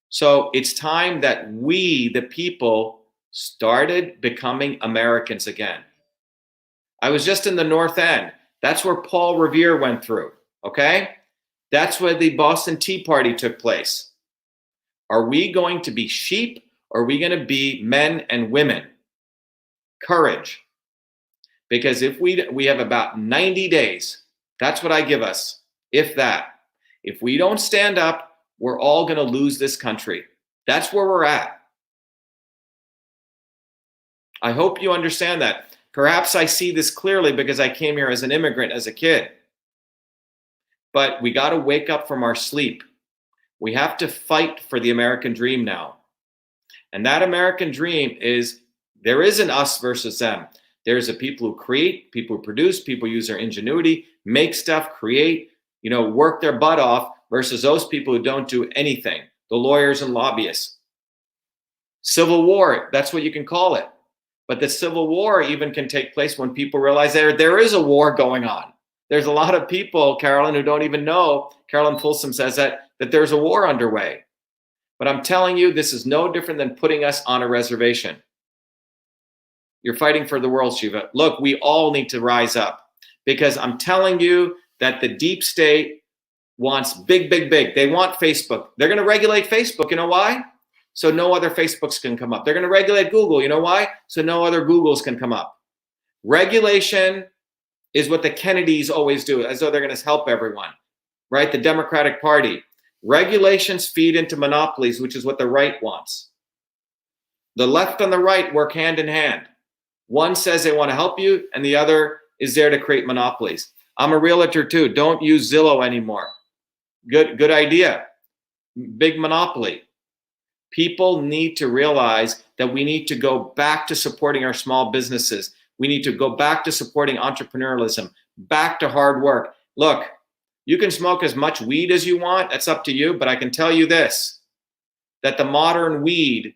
So it's time that we, the people, started becoming Americans again. I was just in the North End. That's where Paul Revere went through, okay? That's where the Boston Tea Party took place. Are we going to be sheep, or are we going to be men and women? Courage. Because if we have about 90 days, that's what I give us, if that. If we don't stand up, we're all going to lose this country. That's where we're at. I hope you understand that. Perhaps I see this clearly because I came here as an immigrant as a kid. But we got to wake up from our sleep. We have to fight for the American dream now. And that American dream is, there isn't us versus them. There's a people who create, people who produce, people who use their ingenuity, make stuff, create, work their butt off, versus those people who don't do anything, the lawyers and lobbyists. Civil war, that's what you can call it. But the Civil War even can take place when people realize there is a war going on. There's a lot of people, Carolyn, who don't even know. Carolyn Folsom says that there's a war underway. But I'm telling you, this is no different than putting us on a reservation. You're fighting for the world, Shiva. Look, we all need to rise up, because I'm telling you that the deep state wants big, big, big. They want Facebook. They're going to regulate Facebook. You know why? So no other Facebooks can come up. They're going to regulate Google. You know why? So no other Googles can come up. Regulation is what the Kennedys always do, as though they're going to help everyone, right? The Democratic Party. Regulations feed into monopolies, which is what the right wants. The left and the right work hand in hand. One says they want to help you, and the other is there to create monopolies. I'm a realtor too. Don't use Zillow anymore. Good idea. Big monopoly. People need to realize that we need to go back to supporting our small businesses. We need to go back to supporting entrepreneurialism, back to hard work. Look, you can smoke as much weed as you want. That's up to you. But I can tell you this, that the modern weed,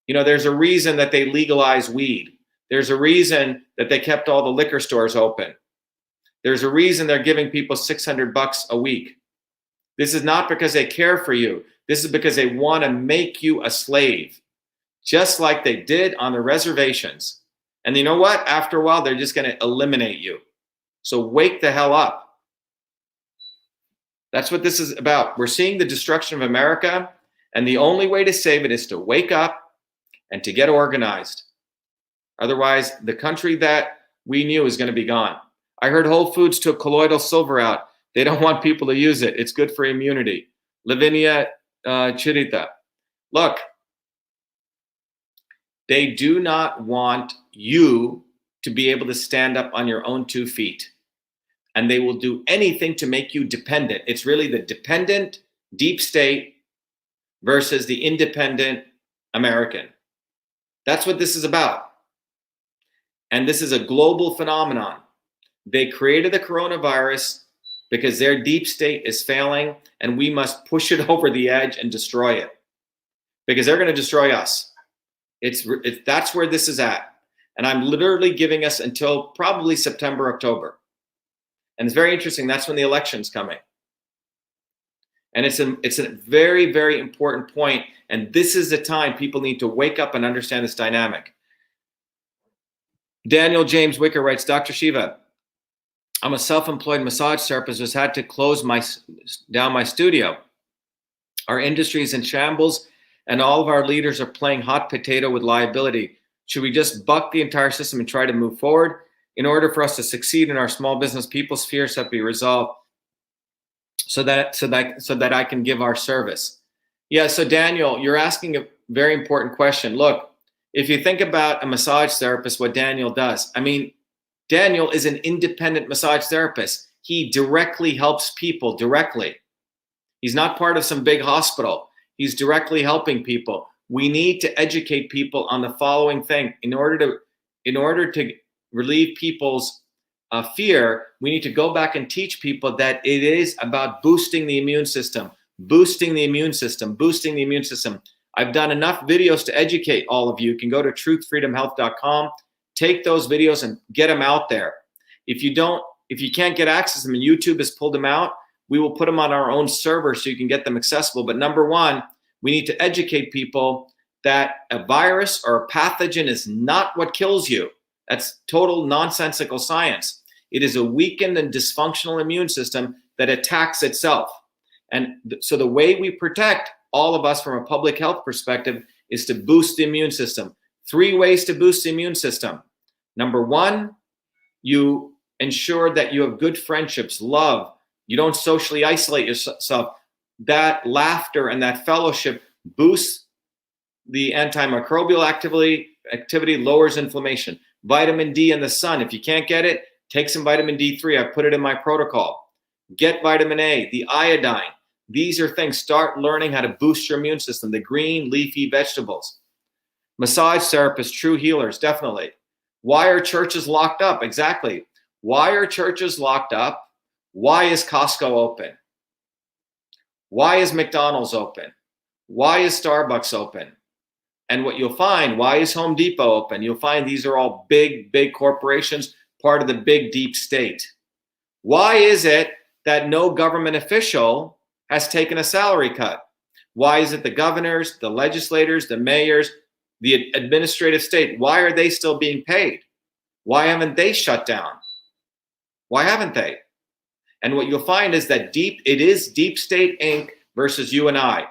there's a reason that they legalize weed. There's a reason that they kept all the liquor stores open. There's a reason they're giving people $600 a week. This is not because they care for you. This is because they want to make you a slave, just like they did on the reservations. And you know what? After a while, they're just going to eliminate you. So wake the hell up. That's what this is about. We're seeing the destruction of America, and the only way to save it is to wake up and to get organized. Otherwise, the country that we knew is going to be gone. I heard Whole Foods took colloidal silver out. They don't want people to use it. It's good for immunity. Lavinia Chirita. Look, they do not want you to be able to stand up on your own 2 feet. And they will do anything to make you dependent. It's really the dependent deep state versus the independent American. That's what this is about. And this is a global phenomenon. They created the coronavirus because their deep state is failing, and we must push it over the edge and destroy it, because they're going to destroy us. That's where this is at. And I'm literally giving us until probably September, October. And it's very interesting. That's when the election's coming. And it's a very, very important point. And this is the time people need to wake up and understand this dynamic. Daniel James Wicker writes, Dr. Shiva, I'm a self-employed massage therapist who's had to close down my studio. Our industry is in shambles, and all of our leaders are playing hot potato with liability. Should we just buck the entire system and try to move forward? In order for us to succeed in our small business, people's fears have to be resolved so that I can give our service. Yeah, so Daniel, you're asking a very important question. Look, if you think about a massage therapist, what Daniel does, Daniel is an independent massage therapist. He directly helps people directly. He's not part of some big hospital. He's directly helping people. We need to educate people on the following thing. In order to relieve people's fear, we need to go back and teach people that it is about boosting the immune system, boosting the immune system, boosting the immune system. I've done enough videos to educate all of you. You can go to truthfreedomhealth.com, take those videos and get them out there. If you can't get access to them and YouTube has pulled them out, we will put them on our own server so you can get them accessible. But number one, we need to educate people that a virus or a pathogen is not what kills you. That's total nonsensical science. It is a weakened and dysfunctional immune system that attacks itself. And so the way we protect all of us from a public health perspective is to boost the immune system. 3 ways to boost the immune system. Number 1, you ensure that you have good friendships, love. You don't socially isolate yourself. That laughter and that fellowship boosts the antimicrobial activity, lowers inflammation. Vitamin D in the sun. If you can't get it, take some vitamin D3. I put it in my protocol. Get vitamin A, the iodine. These are things. Start learning how to boost your immune system. The green leafy vegetables. Massage therapists, true healers, definitely. Why are churches locked up? Exactly. Why are churches locked up? Why is Costco open? Why is McDonald's open? Why is Starbucks open? And what you'll find, why is Home Depot open? You'll find these are all big, big corporations, part of the big deep state. Why is it that no government official has taken a salary cut? Why is it the governors, the legislators, the mayors, the administrative state, why are they still being paid? Why haven't they shut down? Why haven't they? And what you'll find is that it is Deep State Inc. versus you and I.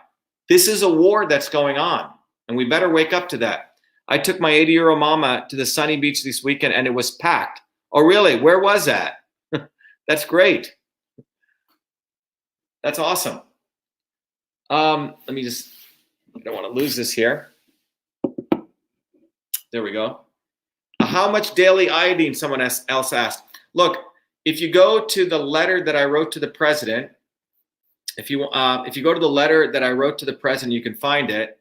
This is a war that's going on, and we better wake up to that. I took my 80-year-old mama to the sunny beach this weekend, and it was packed. Oh, really? Where was that? That's great. That's awesome. Let me just, I don't want to lose this here. There we go. How much daily iodine, someone else asked. Look, if you go to the letter that I wrote to the president, if you go to the letter that I wrote to the president, you can find it.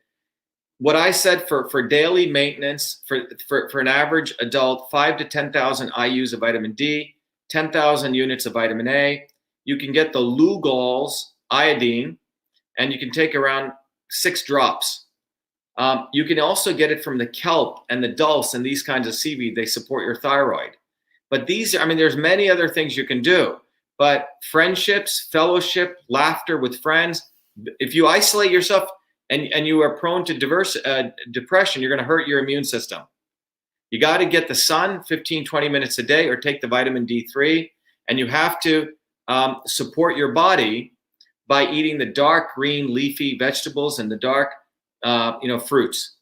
What I said for daily maintenance, for an average adult, 5 to 10,000 IUs of vitamin D, 10,000 units of vitamin A. You can get the Lugol's iodine, and you can take around 6 drops. You can also get it from the kelp and the dulse and these kinds of seaweed. They support your thyroid. But there's many other things you can do. But friendships, fellowship, laughter with friends. If you isolate yourself and you are prone to depression, you're going to hurt your immune system. You got to get the sun 15, 20 minutes a day or take the vitamin D3. And you have to support your body by eating the dark green leafy vegetables and the dark fruits.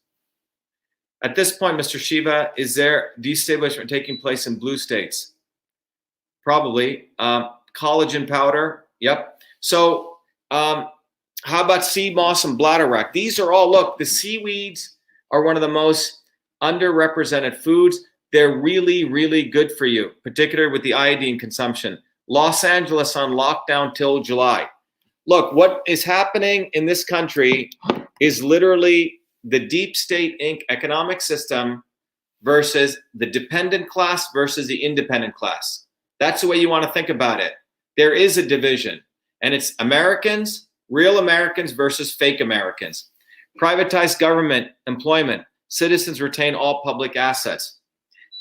At this point, Mr. Shiva, is there destabilization taking place in blue states? Probably. Collagen powder. Yep. So how about sea moss and bladderwrack? These are all, look, the seaweeds are one of the most underrepresented foods. They're really, really good for you, particularly with the iodine consumption. Los Angeles on lockdown till July. Look, what is happening in this country is literally the Deep State Inc. economic system versus the dependent class versus the independent class. That's the way you want to think about it. There is a division, and it's Americans, real Americans versus fake Americans. Privatized government employment. Citizens retain all public assets.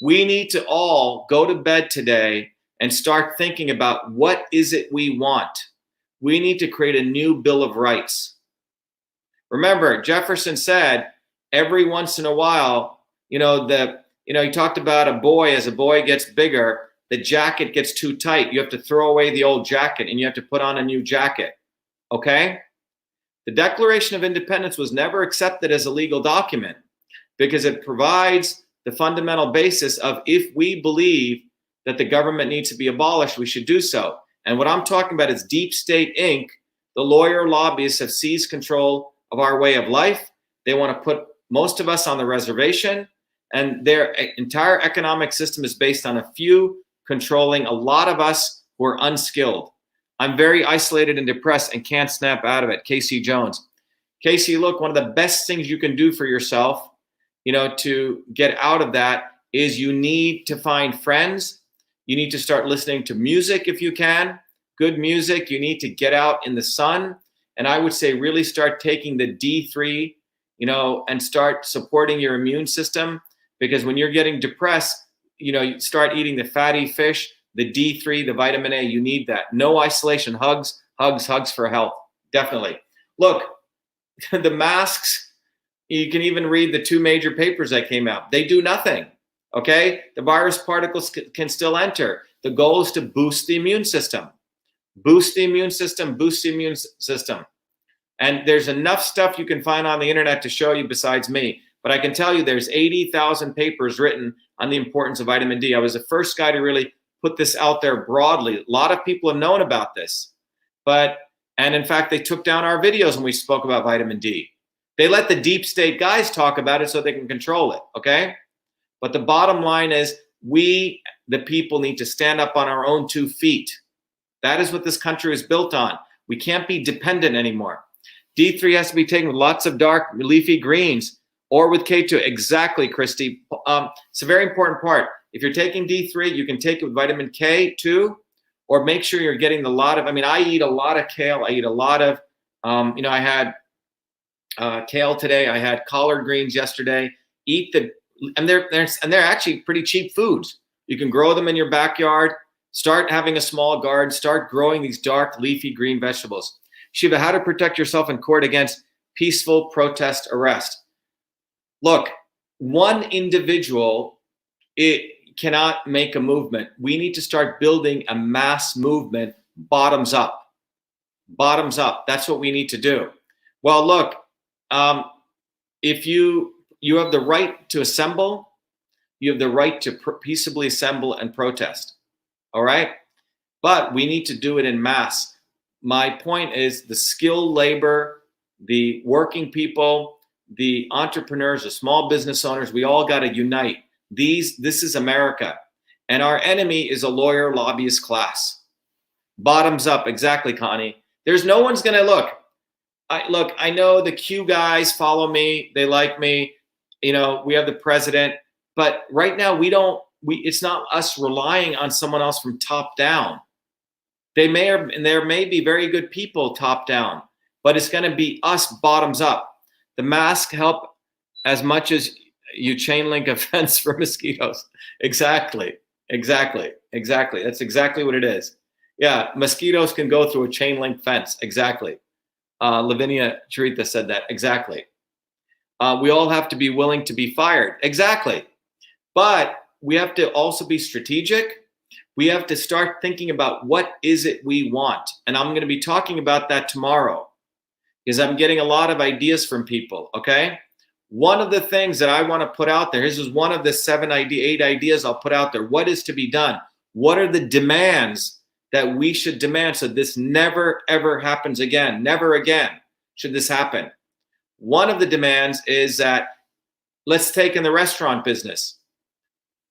We need to all go to bed today and start thinking about what is it we want. We need to create a new Bill of Rights. Remember, Jefferson said every once in a while, he talked about a boy, as a boy gets bigger, the jacket gets too tight. You have to throw away the old jacket and you have to put on a new jacket. Okay? The Declaration of Independence was never accepted as a legal document because it provides the fundamental basis of if we believe that the government needs to be abolished, we should do so. And what I'm talking about is Deep State Inc. The lawyer lobbyists have seized control of our way of life. They want to put most of us on the reservation, and their entire economic system is based on a few controlling a lot of us who are unskilled. I'm very isolated and depressed and can't snap out of it. Casey Jones. Casey, look, one of the best things you can do for yourself, to get out of that is you need to find friends. You need to start listening to music if you can, good music. You need to get out in the sun. And I would say really start taking the D3, and start supporting your immune system, because when you're getting depressed, you start eating the fatty fish, the D3, the vitamin A, you need that. No isolation, hugs, hugs, hugs for health. Definitely. Look, the masks, you can even read the 2 major papers that came out. They do nothing. Okay, the virus particles can still enter. The goal is to boost the immune system. Boost the immune system, boost the immune system. And there's enough stuff you can find on the internet to show you besides me. But I can tell you there's 80,000 papers written on the importance of vitamin D. I was the first guy to really put this out there broadly. A lot of people have known about this. And in fact, they took down our videos when we spoke about vitamin D. They let the deep state guys talk about it so they can control it, okay? But the bottom line is we, the people, need to stand up on our own 2 feet. That is what this country is built on. We can't be dependent anymore. D3 has to be taken with lots of dark leafy greens or with K2. Exactly, Christy. It's a very important part. If you're taking D3, you can take it with vitamin K2, or make sure you're getting a lot of, I eat a lot of kale. I eat a lot of, I had kale today. I had collard greens yesterday. And they're actually pretty cheap foods. You can grow them in your backyard. Start having a small garden. Start growing these dark leafy green vegetables. Shiva, how to protect yourself in court against peaceful protest arrest. Look, one individual, it cannot make a movement. We need to start building a mass movement, bottoms up. Bottoms up. That's what we need to do. Well, look, if you have the right to assemble, you have the right to peaceably assemble and protest. All right? But we need to do it in mass. My point is the skilled labor, the working people, the entrepreneurs, the small business owners, we all got to unite. This is America. And our enemy is a lawyer lobbyist class. Bottoms up. Exactly, Connie. There's no one's going to look. I know the Q guys follow me. They like me. We have the president. But right now, it's not us relying on someone else from top down. There may be very good people top down, but it's going to be us bottoms up. The mask help as much as you chain link a fence for mosquitoes. Exactly. That's exactly what it is. Yeah, mosquitoes can go through a chain link fence. Exactly. Lavinia Charitha said that. Exactly. We all have to be willing to be fired. Exactly. But we have to also be strategic. We have to start thinking about what is it we want. And I'm going to be talking about that tomorrow because I'm getting a lot of ideas from people, okay? One of the things that I want to put out there, this is one of the 8 ideas I'll put out there. What is to be done? What are the demands that we should demand so this never, ever happens again? Never again should this happen. One of the demands is that, let's take in the restaurant business.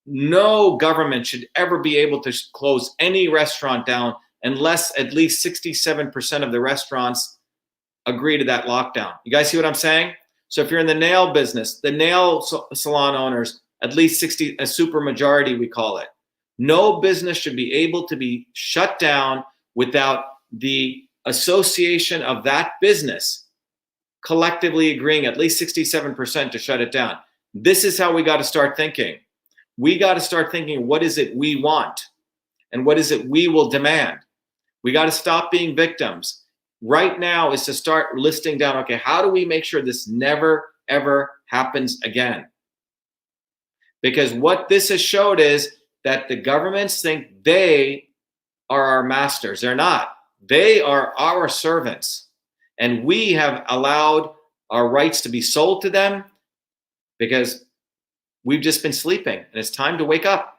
No government should ever be able to close any restaurant down unless at least 67% of the restaurants agree to that lockdown. You guys see what I'm saying? So if you're in the nail business, the nail salon owners, at least 60, a super majority we call it. No business should be able to be shut down without the association of that business collectively agreeing at least 67% to shut it down. This is how we got to start thinking. We got to start thinking, what is it we want? And what is it we will demand? We got to stop being victims. Right now is to start listing down, okay, how do we make sure this never, ever happens again? Because what this has showed is that the governments think they are our masters. They're not. They are our servants. And we have allowed our rights to be sold to them because we've just been sleeping, and it's time to wake up.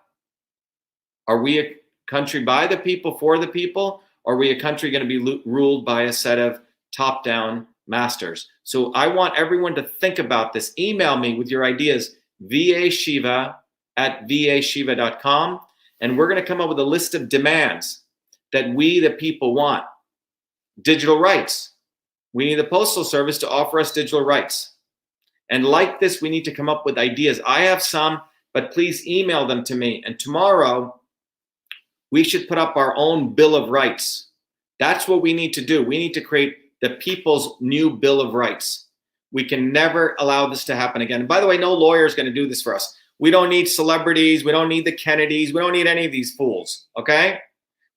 Are we a country by the people, for the people? Or are we a country going to be ruled by a set of top-down masters? So I want everyone to think about this. Email me with your ideas, vashiva@vashiva.com, and we're going to come up with a list of demands that we, the people, want. Digital rights. We need the Postal Service to offer us digital rights. And like this, we need to come up with ideas. I have some, but please email them to me. And tomorrow, we should put up our own Bill of Rights. That's what we need to do. We need to create the people's new Bill of Rights. We can never allow this to happen again. And by the way, no lawyer is going to do this for us. We don't need celebrities. We don't need the Kennedys. We don't need any of these fools, okay?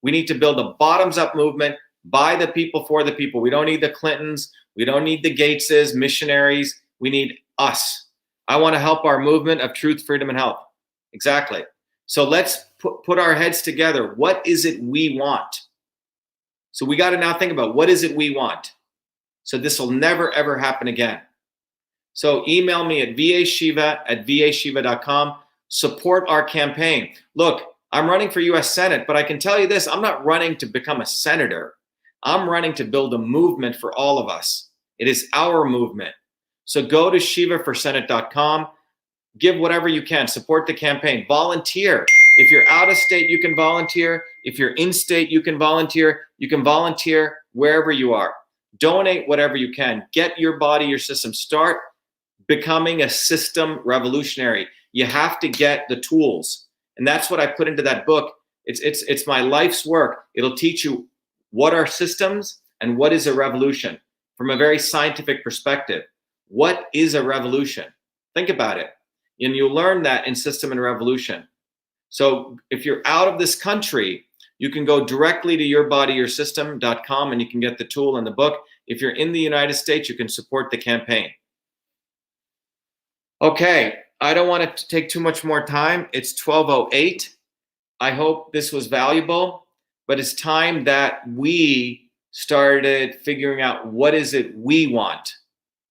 We need to build a bottoms-up movement by the people, for the people. We don't need the Clintons. We don't need the Gateses, missionaries. We need us. I want to help our movement of truth, freedom, and health. Exactly. So let's put our heads together. What is it we want? So we got to now think about, what is it we want? So this will never, ever happen again. So email me at vashiva@vashiva.com. Support our campaign. Look, I'm running for US Senate, but I can tell you this, I'm not running to become a senator. I'm running to build a movement for all of us. It is our movement. So go to shivaforsenate.com. Give whatever you can. Support the campaign. Volunteer. If you're out of state, you can volunteer. If you're in state, you can volunteer. You can volunteer wherever you are. Donate whatever you can. Get your body, your system. Start becoming a system revolutionary. You have to get the tools. And that's what I put into that book. It's my life's work. It'll teach you what are systems and what is a revolution from a very scientific perspective. What is a revolution? Think about it. And you'll learn that in System and Revolution. So if you're out of this country, you can go directly to yourbodyyoursystem.com and you can get the tool and the book. If you're in the United States, you can support the campaign. Okay, I don't want to take too much more time. It's 12:08. I hope this was valuable, but it's time that we started figuring out what is it we want,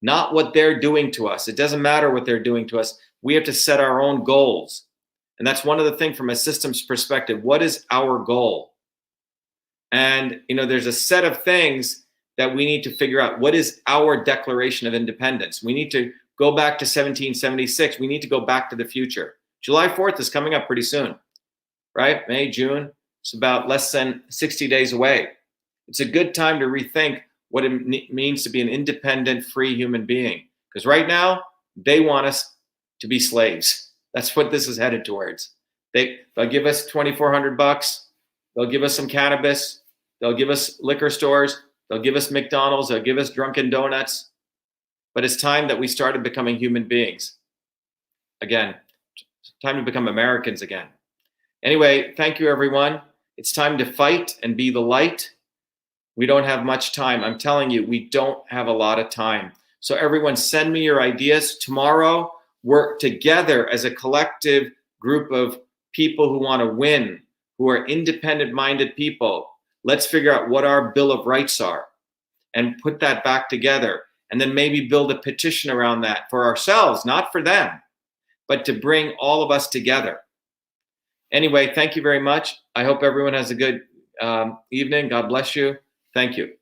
not what they're doing to us. It doesn't matter what they're doing to us. We have to set our own goals. And that's one of the things from a systems perspective. What is our goal? And, there's a set of things that we need to figure out. What is our Declaration of Independence? We need to go back to 1776. We need to go back to the future. July 4th is coming up pretty soon, right? May, June. It's about less than 60 days away. It's a good time to rethink what it means to be an independent, free human being. Because right now, they want us to be slaves. That's what this is headed towards. They'll give us $2,400. They'll give us some cannabis. They'll give us liquor stores. They'll give us McDonald's. They'll give us Dunkin' Donuts. But it's time that we started becoming human beings. Again, it's time to become Americans again. Anyway, thank you, everyone. It's time to fight and be the light. We don't have much time. I'm telling you, we don't have a lot of time. So everyone, send me your ideas. Tomorrow, work together as a collective group of people who want to win, who are independent-minded people. Let's figure out what our Bill of Rights are and put that back together. And then maybe build a petition around that for ourselves, not for them, but to bring all of us together. Anyway, thank you very much. I hope everyone has a good evening. God bless you. Thank you.